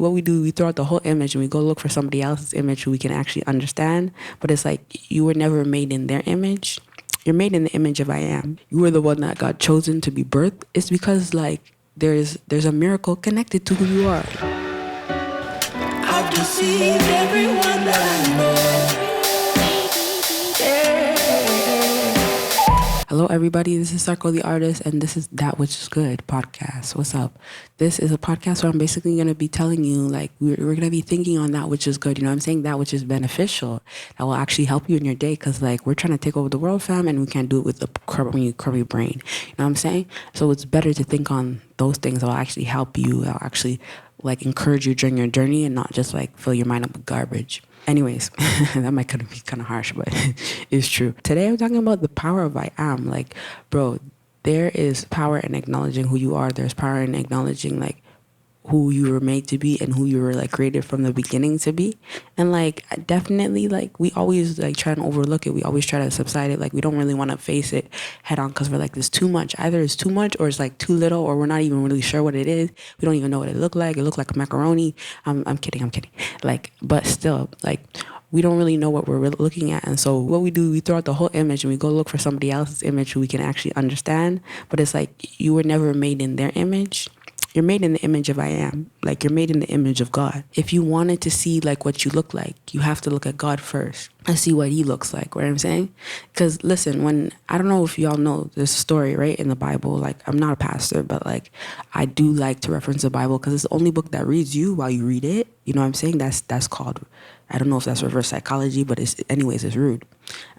what we do, we throw out the whole image and we go look for somebody else's image who we can actually understand. But it's like you were never made in their image. You're made in the image of I am. You were the one that got chosen to be birthed. It's because like there's a miracle connected to who you are. I've deceived everyone that I know. Hello, everybody. This is Sarko the Artist, and this is That Which Is Good podcast. What's up? This is a podcast where I'm basically going to be telling you, like, we're going to be thinking on that which is good. You know what I'm saying? That which is beneficial. That will actually help you in your day because, like, we're trying to take over the world, fam, and we can't do it with a crummy brain. You know what I'm saying? So it's better to think on those things that will actually help you. That will actually, like, encourage you during your journey and not just, like, fill your mind up with garbage. Anyways, that might kind of be kind of harsh, but it's true. Today I'm talking about the power of I am. Like, bro, there is power in acknowledging who you are. There's power in acknowledging, like, who you were made to be and who you were, like, created from the beginning to be. And, like, definitely, like, we always, like, try and overlook it. We always try to subside it. Like, we don't really want to face it head on because we're like, there's too much. Either it's too much or it's, like, too little, or we're not even really sure what it is. We don't even know what it looked like. It looked like a macaroni. I'm kidding. Like, but still, like, we don't really know what we're looking at. And so what we do, we throw out the whole image and we go look for somebody else's image who we can actually understand. But it's like you were never made in their image. You're made in the image of I am. Like, you're made in the image of God. If you wanted to see, like, what you look like, you have to look at God first and see what he looks like. Right? I'm saying? Because, listen, I don't know if y'all know this story, right, in the Bible. Like, I'm not a pastor, but, like, I do like to reference the Bible because it's the only book that reads you while you read it. You know what I'm saying? That's called, I don't know if that's reverse psychology, but it's rude.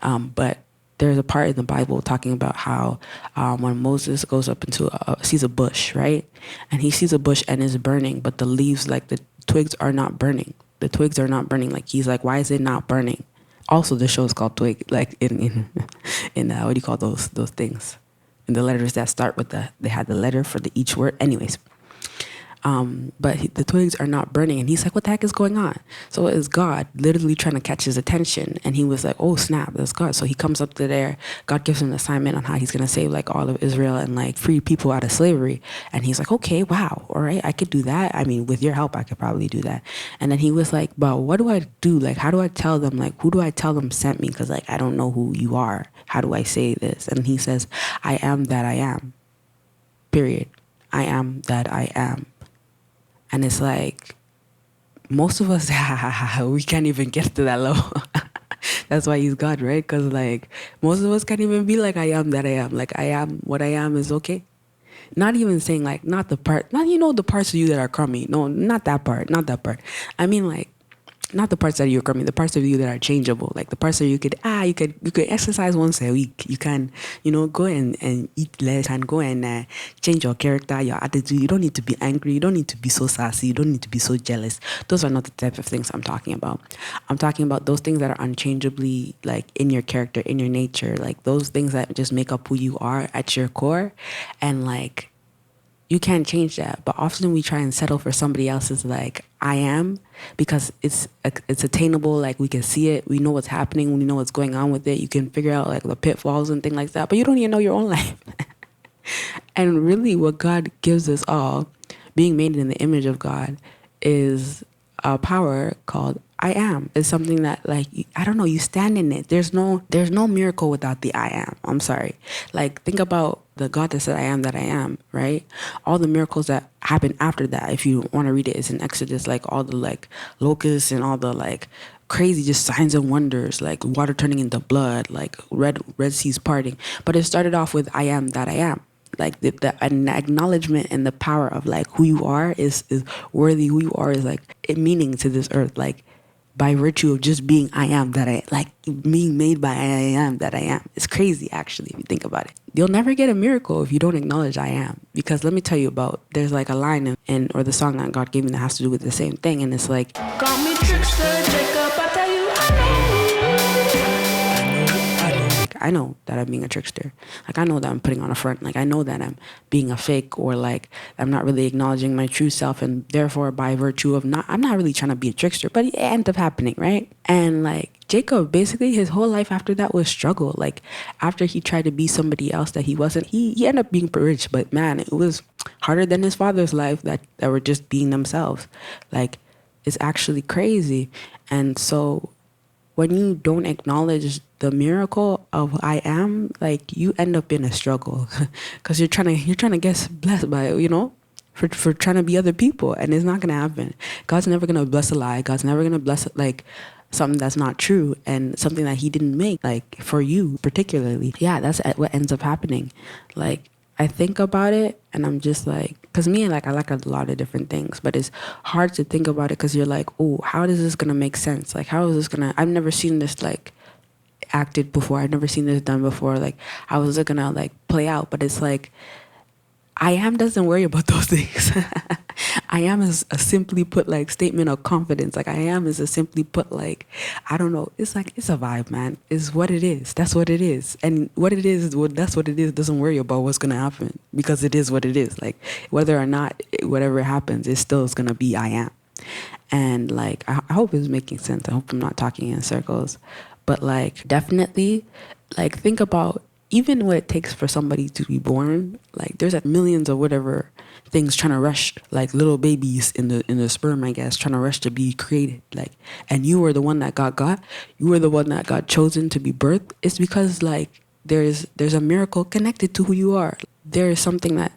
But there's a part in the Bible talking about how when Moses goes up sees a bush, right? And he sees a bush and it's burning, but the leaves, like the twigs are not burning. The twigs are not burning. Like, he's like, why is it not burning? Also, the show is called Twig, like in what do you call those things? In the letters that start with they had the letter for each word. Anyways. But the twigs are not burning, and he's like, what the heck is going on? So it's God literally trying to catch his attention, and he was like, oh snap, that's God. So he comes up to there. God gives him an assignment on how he's gonna save, like, all of Israel and, like, free people out of slavery. And he's like, okay, wow, all right, I could do that. I mean, with your help, I could probably do that. And then he was like, but what do I do? Like, how do I tell them? Like, who do I tell them sent me? Because, like, I don't know who you are. How do I say this? And he says, I am that I am. Period. I am that I am. And it's like, most of us, we can't even get to that level. That's why he's God, right? Because, like, most of us can't even be like, I am that I am. Like, I am what I am is okay. Not even saying, like, not the parts of you that are crummy. No, not that part. I mean, like, not the parts that you're crummy, the parts of you that are changeable. Like, the parts that you could exercise once a week. You can, go and eat less and go and change your character, your attitude. You don't need to be angry. You don't need to be so sassy. You don't need to be so jealous. Those are not the type of things I'm talking about. I'm talking about those things that are unchangeably, like, in your character, in your nature. Like, those things that just make up who you are at your core. And, like, you can't change that. But often we try and settle for somebody else's, like, I am, because it's attainable. Like, we can see it. We know what's happening. We know what's going on with it. You can figure out, like, the pitfalls and things like that. But you don't even know your own life. And really what God gives us all, being made in the image of God, is a power called I am. It's something that, like, I don't know, you stand in it. There's no miracle without the I am. I'm sorry. Like, think about the God that said I am that I am, right? All the miracles that happen after that, if you want to read it, it's in Exodus, like, all the, like, locusts and all the, like, crazy just signs and wonders, like water turning into blood, like red seas parting. But it started off with I am that I am. Like, an acknowledgement and the power of, like, who you are is worthy. Who you are is, like, it meaning to this earth, like, by virtue of just being I am that I, like, being made by I am that I am. It's crazy, actually, if you think about it. You'll never get a miracle if you don't acknowledge I am. Because let me tell you there's, like, a line or the song that God gave me that has to do with the same thing. And it's like, Call me trickster, Jacob, I tell you, I know. I know that I'm being a trickster. Like, I know that I'm putting on a front. Like, I know that I'm being a fake, or, like, I'm not really acknowledging my true self, and therefore, by virtue of I'm not really trying to be a trickster, but it ended up happening, right? And, like, Jacob, basically his whole life after that was struggle. Like, after he tried to be somebody else that he wasn't, he ended up being rich, but man, it was harder than his father's life that were just being themselves. Like, it's actually crazy. And so when you don't acknowledge the miracle of I am, like, you end up in a struggle because you're trying to get blessed by it, for trying to be other people, and it's not gonna happen. God's never gonna bless a lie. God's never gonna bless like something that's not true and something that he didn't make, like for you particularly. Yeah, that's what ends up happening. Like, I think about it and I'm just like, because me, like, I like a lot of different things, but it's hard to think about it because you're like, oh, how is this gonna make sense? Like, how is this gonna, I've never seen this like acted before. I've never seen this done before. Like, how is it gonna like play out? But it's like, I am doesn't worry about those things. I am is a simply put like statement of confidence. Like, I am is a simply put like, I don't know. It's like, it's a vibe, man. It's what it is. That's what it is. And what it is, that's what it is. Doesn't worry about what's gonna happen because it is what it is. Like, whether or not whatever happens, it still is gonna be I am. And like, I hope it's making sense. I hope I'm not talking in circles. But like, definitely, like, think about even what it takes for somebody to be born. Like, there's like millions of whatever things trying to rush, like little babies in the sperm, I guess, trying to rush to be created. Like, and you were the one that got you were the one that got chosen to be birthed. It's because like there's a miracle connected to who you are. There is something that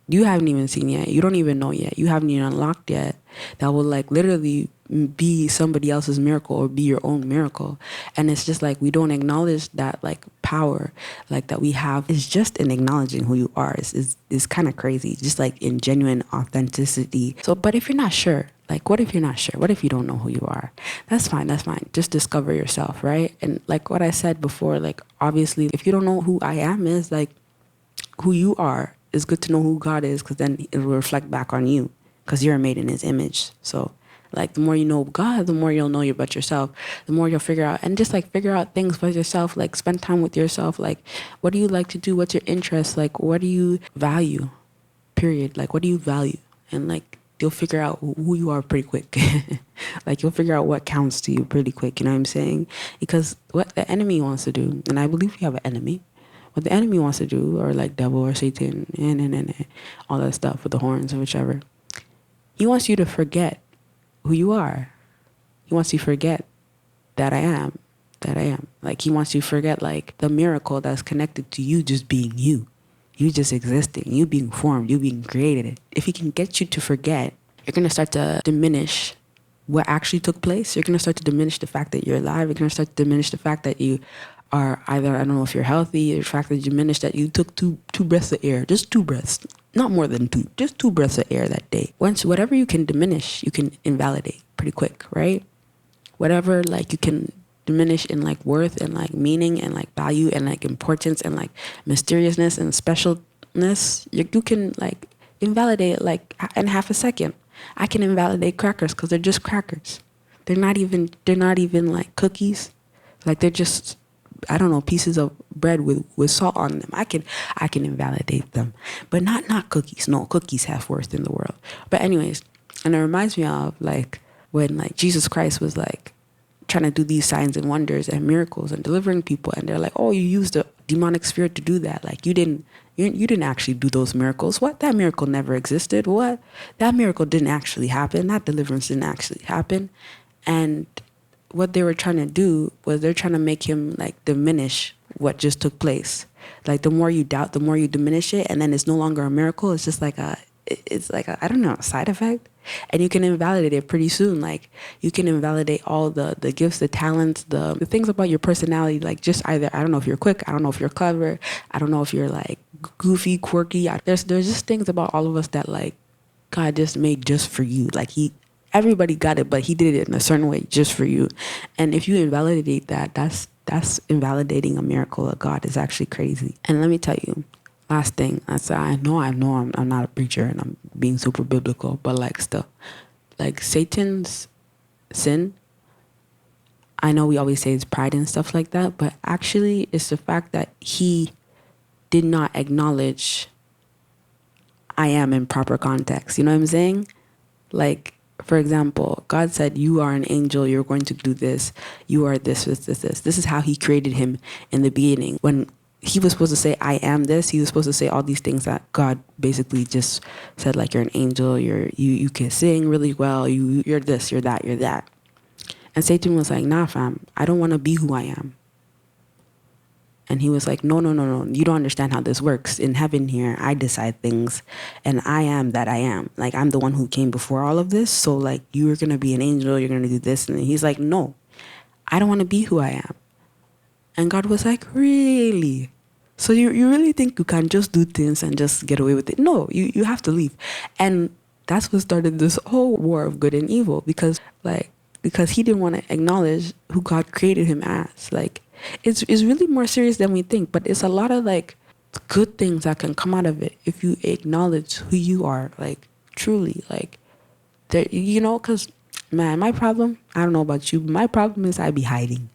you haven't even seen yet. You don't even know yet. You haven't even unlocked yet. That will like literally be somebody else's miracle or be your own miracle. And it's just like, we don't acknowledge that like power like that we have. Is just in acknowledging who you are is kind of crazy, just like in genuine authenticity. So, but if you're not sure, like, what if you're not sure? What if you don't know who you are? That's fine. Just discover yourself, right? And like what I said before, like, obviously, if you don't know who I am is, like, who you are, it's good to know who God is, because then it will reflect back on you, because you're made in his image. So like, the more you know God, the more you'll know about yourself, the more you'll figure out, and just like figure out things for yourself, like spend time with yourself. Like, what do you like to do? What's your interest? Like, what do you value? Period. Like, what do you value? And like, you'll figure out who you are pretty quick. Like, you'll figure out what counts to you pretty quick. You know what I'm saying? Because what the enemy wants to do, and I believe you have an enemy, what the enemy wants to do, or like devil or Satan and all that stuff with the horns or whichever, he wants you to forget who you are. He wants you to forget that I am. Like, he wants you to forget like the miracle that's connected to you just being you. You just existing, you being formed, you being created. If he can get you to forget, you're going to start to diminish what actually took place. You're going to start to diminish the fact that you're alive. You're going to start to diminish the fact that you are either, I don't know if you're healthy, or the fact that you diminish that you took two breaths of air, just 2 breaths, not more than 2, just 2 breaths of air that day. Once, whatever you can diminish, you can invalidate pretty quick, right? Whatever like you can diminish in like worth and like meaning and like value and like importance and like mysteriousness and specialness, you can like invalidate it like in half a second. I can invalidate crackers because they're just crackers. They're not even like cookies. Like, they're just, I don't know, pieces of bread with salt on them. I can invalidate them, but not cookies. No, cookies have worth in the world. But anyways, and it reminds me of like when like Jesus Christ was like trying to do these signs and wonders and miracles and delivering people, and they're like, oh, you used a demonic spirit to do that. Like, you didn't actually do those miracles. What? That miracle never existed. What? That miracle didn't actually happen. That deliverance didn't actually happen. And what they were trying to do was they're trying to make him like diminish what just took place. Like, the more you doubt, the more you diminish it, and then it's no longer a miracle. It's just like I don't know, a side effect. And you can invalidate it pretty soon. Like, you can invalidate all the gifts, the talents, the things about your personality. Like, just either, I don't know if you're quick, I don't know if you're clever, I don't know if you're like goofy, quirky. There's just things about all of us that like God just made just for you. Like, everybody got it, but he did it in a certain way just for you. And if you invalidate that, that's invalidating a miracle of God. Is actually crazy. And let me tell you, last thing, I know I'm not a preacher and I'm being super biblical, but like, still, like, Satan's sin, I know we always say it's pride and stuff like that, but actually it's the fact that he did not acknowledge I am in proper context. You know what I'm saying? Like, for example, God said, you are an angel, you're going to do this, you are this. This is how he created him in the beginning. When he was supposed to say, I am this. He was supposed to say all these things that God basically just said, like, you're an angel, you can sing really well, you're this, you're that, you're that. And Satan was like, nah, fam, I don't want to be who I am. And he was like, no, no, no, no. You don't understand how this works. In heaven here, I decide things, and I am that I am. Like, I'm the one who came before all of this. So, like, you're going to be an angel. You're going to do this. And he's like, no, I don't want to be who I am. And God was like, really? So you really think you can just do things and just get away with it? No, you have to leave. And that's what started this whole war of good and evil, because he didn't want to acknowledge who God created him as. Like, it's really more serious than we think, but it's a lot of like good things that can come out of it if you acknowledge who you are, like, truly, like, there, because man, my problem, I don't know about you, but my problem is I be hiding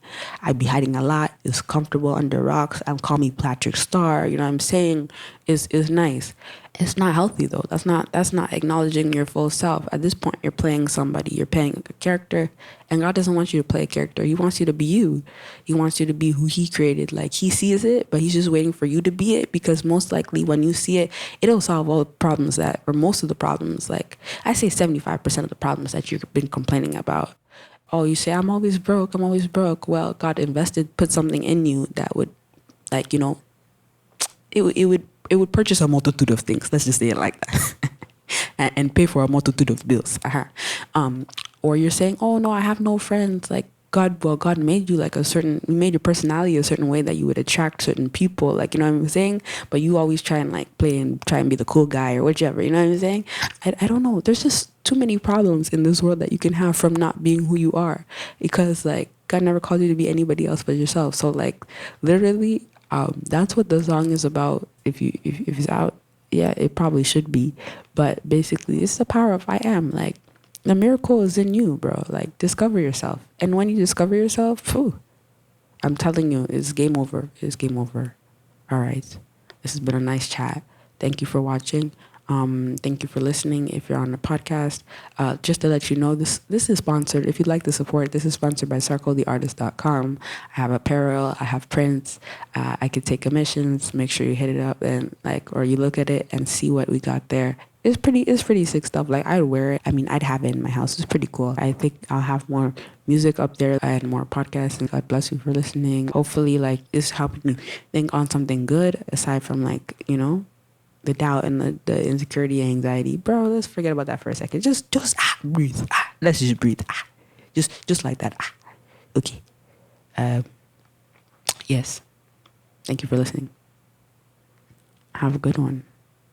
a lot. It's comfortable under rocks. I'm call me Patrick Star, you know what I'm saying? Is nice. It's not healthy though. That's not acknowledging your full self. At this point, you're playing somebody, you're playing a character, and God doesn't want you to play a character. He wants you to be you. He wants you to be who he created. Like, he sees it, but he's just waiting for you to be it, because most likely when you see it, it'll solve all the problems or most of the problems. Like, I say 75% of the problems that you've been complaining about. Oh, you say, I'm always broke. Well, God put something in you that would, like, it would purchase a multitude of things. Let's just say it like that. and pay for a multitude of bills. Or you're saying, oh no, I have no friends. Like, God made you like made your personality a certain way that you would attract certain people. Like, you know what I'm saying? But you always try and like play and try and be the cool guy or whichever. You know what I'm saying? I don't know. There's just too many problems in this world that you can have from not being who you are, because like God never called you to be anybody else but yourself. So like literally, that's what the song is about. If it's out, yeah, it probably should be. But basically, it's the power of I am. Like, the miracle is in you, bro. Like, discover yourself. And when you discover yourself, phew, I'm telling you, it's game over. It's game over. All right. This has been a nice chat. Thank you for watching. Thank you for listening. If you're on the podcast, just to let you know, this is sponsored. If you'd like to support, this is sponsored by CircleTheArtist.com. I have apparel. I have prints. I could take commissions. Make sure you hit it up or you look at it and see what we got there. It's pretty sick stuff. Like, I'd wear it. I mean, I'd have it in my house. It's pretty cool. I think I'll have more music up there and more podcasts. And God bless you for listening. Hopefully, like, it's helping you think on something good aside from, like, the doubt and the insecurity, anxiety. Bro, let's forget about that for a second. Just breathe. Let's just breathe. Just like that. Okay. Yes. Thank you for listening. Have a good one.